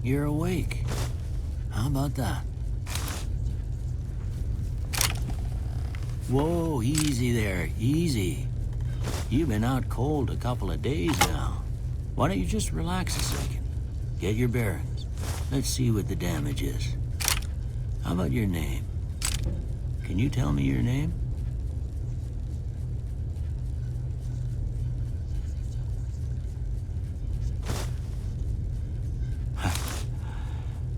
you're awake. How about that? Whoa, easy there, easy. You've been out cold a couple of days now. Why don't you just relax a second? Get your bearings. Let's see what the damage is. How about your name? Can you tell me your name?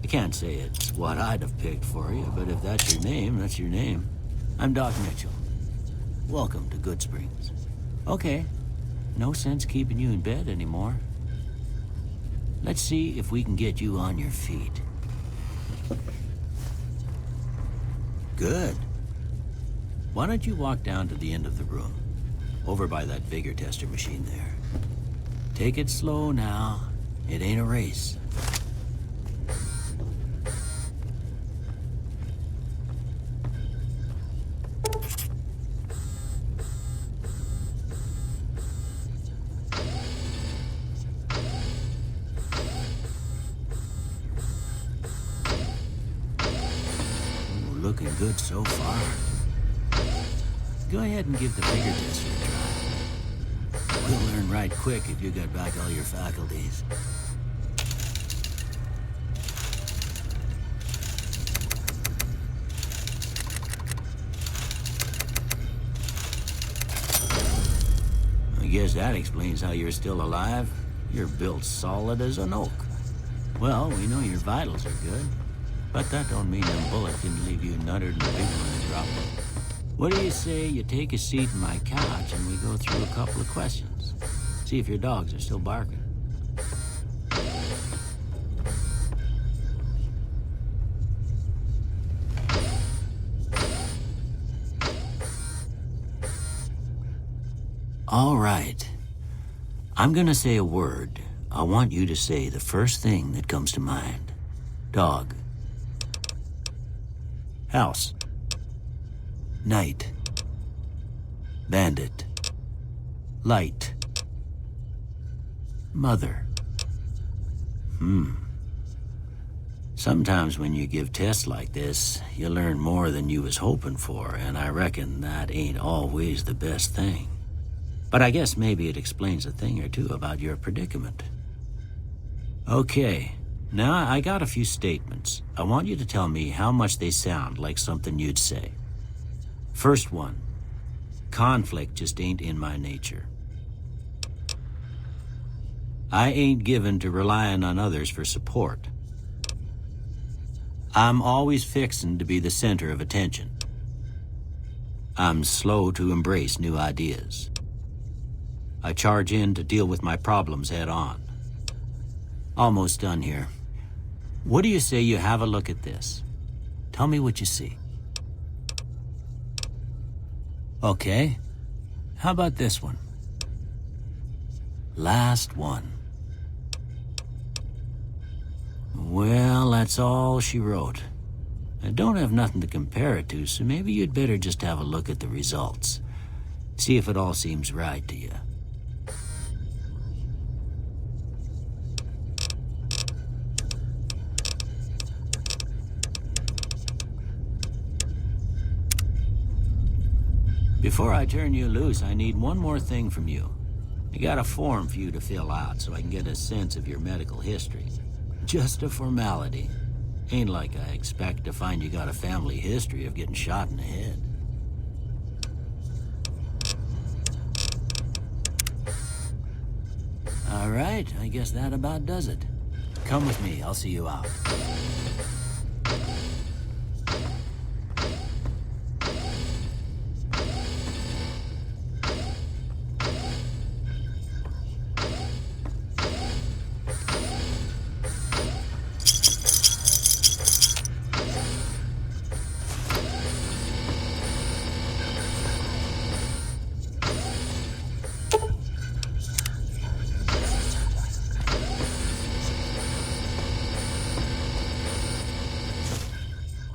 I can't say it's what I'd have picked for you, but if that's your name, that's your name. I'm Doc Mitchell. Welcome to Good Springs. Okay, no sense keeping you in bed anymore. Let's see if we can get you on your feet. Good. Why don't you walk down to the end of the room, over by that vigor tester machine there. Take it slow now. It ain't a race. Looking good so far. Go ahead and give the vigor tester a try. We'll learn right quick if you got back all your faculties. I guess that explains how you're still alive. You're built solid as an oak. Well, we know your vitals are good. But that don't mean them bullets didn't leave you nuttered and big when they dropped them. What do you say you take a seat in my couch and we go through a couple of questions? See if your dogs are still barking. All right. I'm gonna say a word. I want you to say the first thing that comes to mind. Dog. House. Night. Bandit. Light. Mother. Sometimes when you give tests like this, you learn more than you was hoping for, and I reckon that ain't always the best thing. But I guess maybe it explains a thing or two about your predicament. Okay. Now, I got a few statements. I want you to tell me how much they sound like something you'd say. First one, conflict just ain't in my nature. I ain't given to relying on others for support. I'm always fixin' to be the center of attention. I'm slow to embrace new ideas. I charge in to deal with my problems head on. Almost done here. What do you say you have a look at this? Tell me what you see. Okay. How about this one? Last one. Well, that's all she wrote. I don't have nothing to compare it to, so maybe you'd better just have a look at the results. See if it all seems right to you. Before I turn you loose, I need one more thing from you. I got a form for you to fill out so I can get a sense of your medical history. Just a formality. Ain't like I expect to find you got a family history of getting shot in the head. All right, I guess that about does it. Come with me, I'll see you out.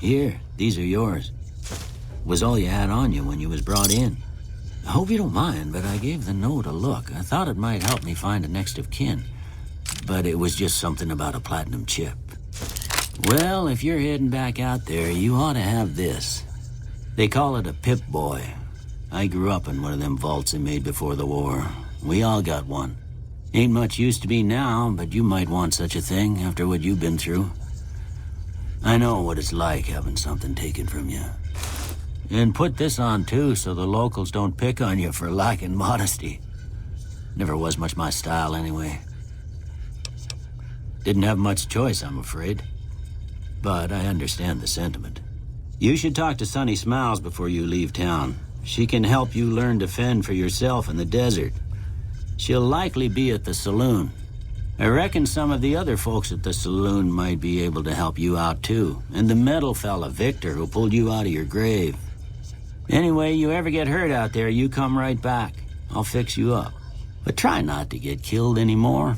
Here, these are yours. Was all you had on you when you was brought in. I hope you don't mind, but I gave the note a look. I thought it might help me find a next of kin. But it was just something about a platinum chip. Well, if you're heading back out there, you ought to have this. They call it a Pip-Boy. I grew up in one of them vaults they made before the war. We all got one. Ain't much use to me now, but you might want such a thing after what you've been through. I know what it's like having something taken from you. And put this on too, so the locals don't pick on you for lacking modesty. Never was much my style anyway. Didn't have much choice, I'm afraid. But I understand the sentiment. You should talk to Sunny Smiles before you leave town. She can help you learn to fend for yourself in the desert. She'll likely be at the saloon. I reckon some of the other folks at the saloon might be able to help you out too. And the metal fella, Victor, who pulled you out of your grave. Anyway, you ever get hurt out there, you come right back. I'll fix you up. But try not to get killed anymore.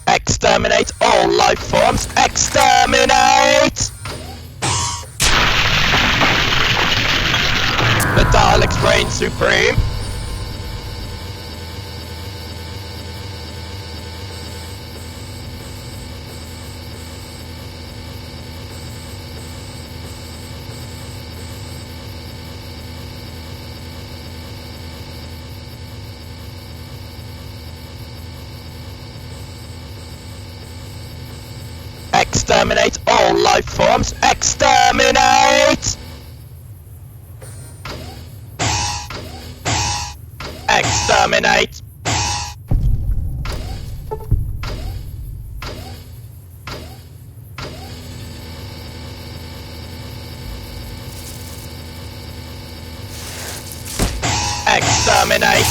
Exterminate all life forms! Exterminate! The Daleks reign supreme! Exterminate all life forms! Exterminate! Exterminate! Exterminate!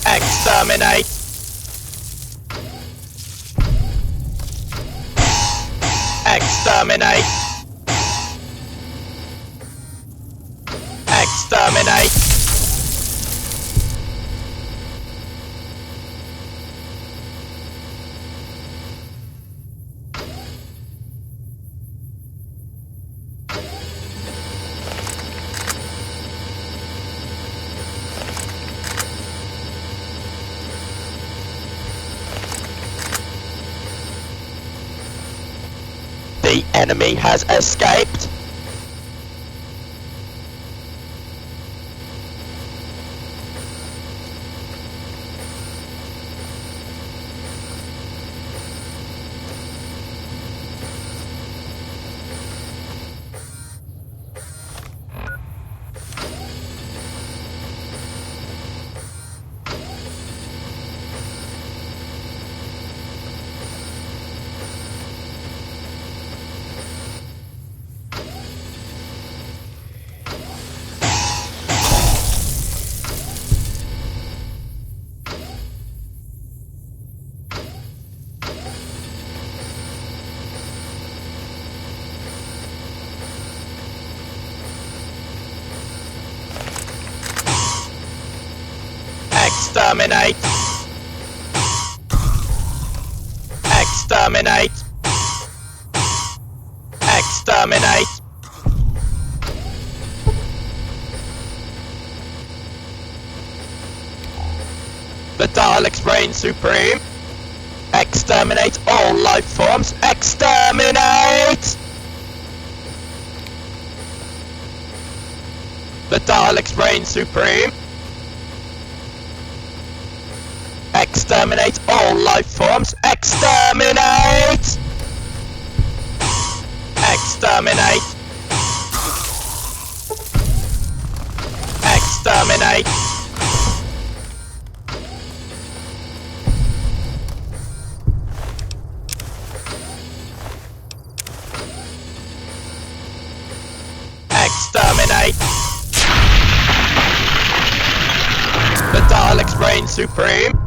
Exterminate! Exterminate! Exterminate! The enemy has escaped. Exterminate! Exterminate! Exterminate! The Daleks reign supreme! Exterminate all life forms! Exterminate! The Daleks reign supreme! Exterminate all life forms! Exterminate! Exterminate! Exterminate! Exterminate! The Daleks reign supreme!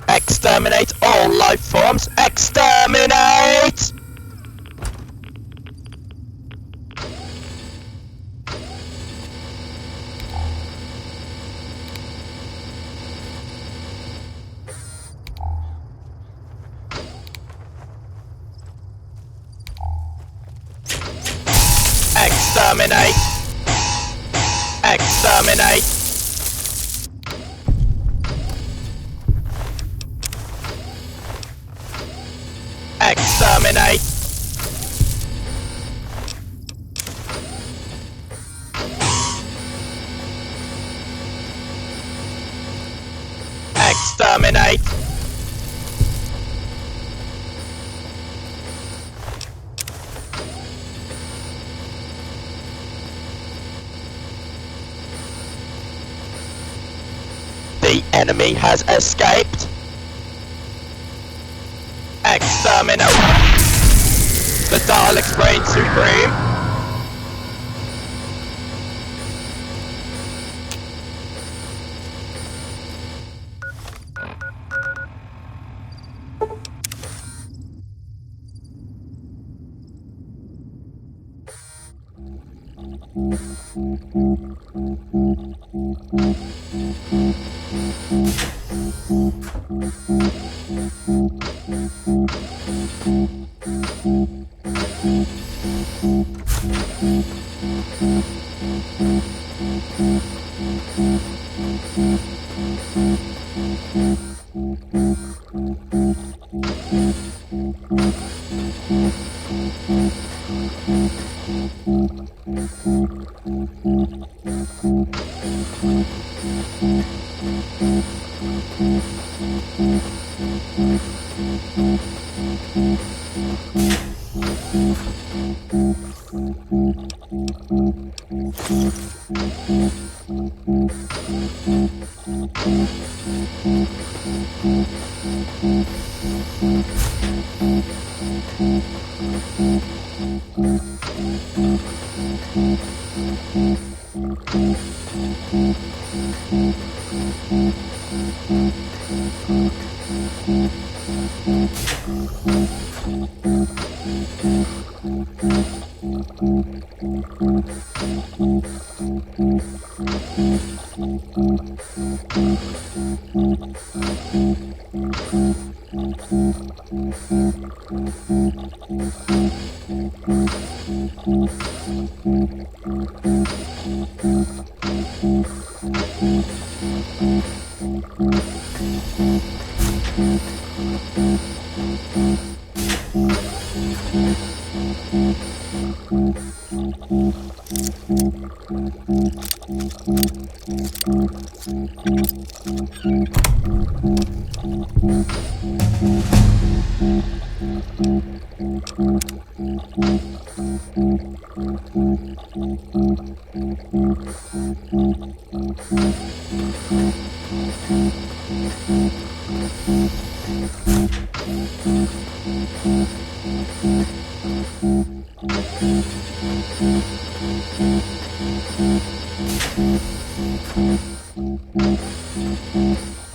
Exterminate all life forms! Exterminate! Exterminate! Exterminate! Exterminate! Exterminate! The enemy has escaped! Exterminate! The Daleks reign supreme!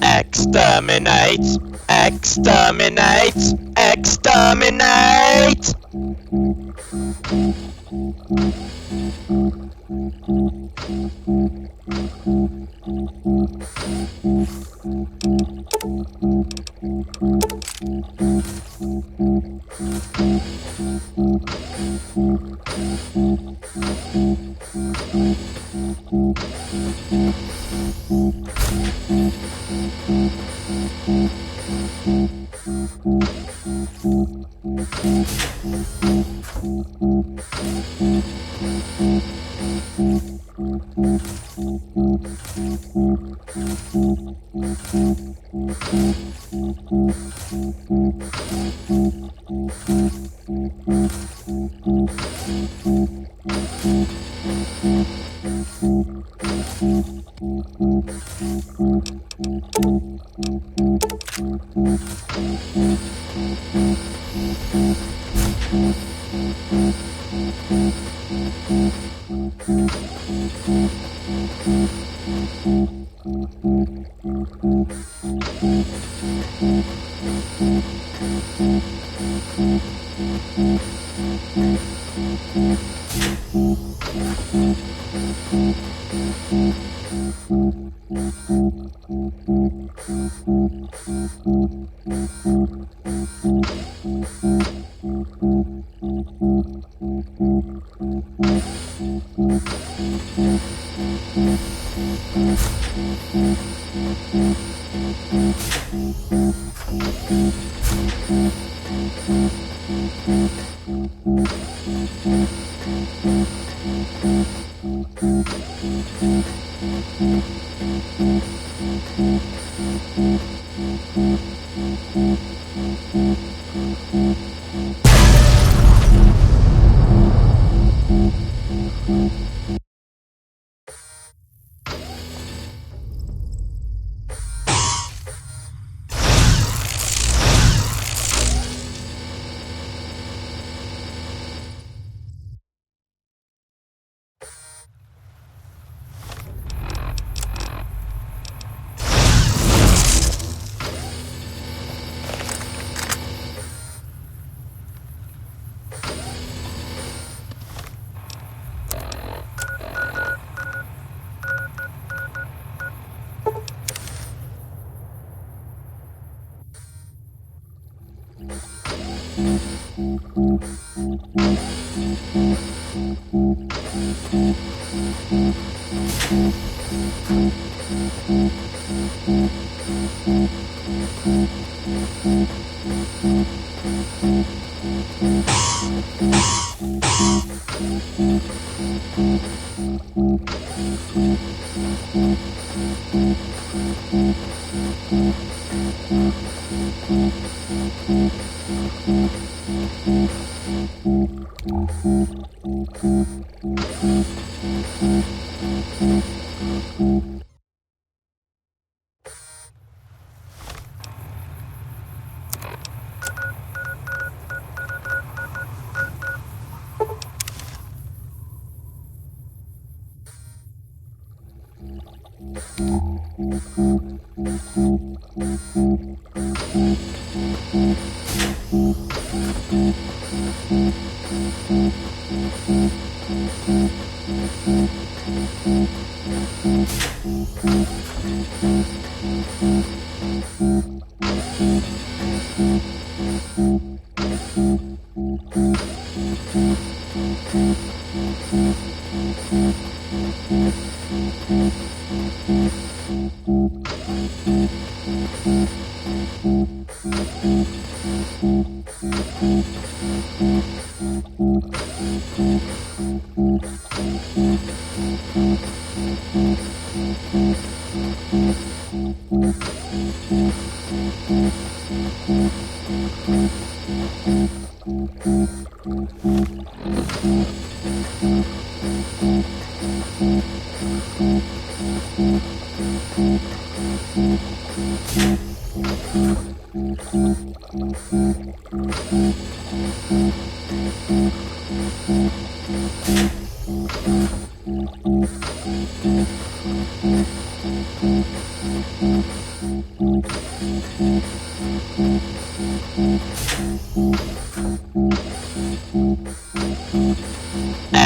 Exterminate! Exterminate! Exterminate!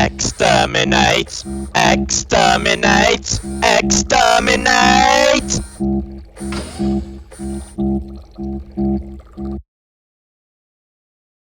Exterminate! Exterminate! Exterminate!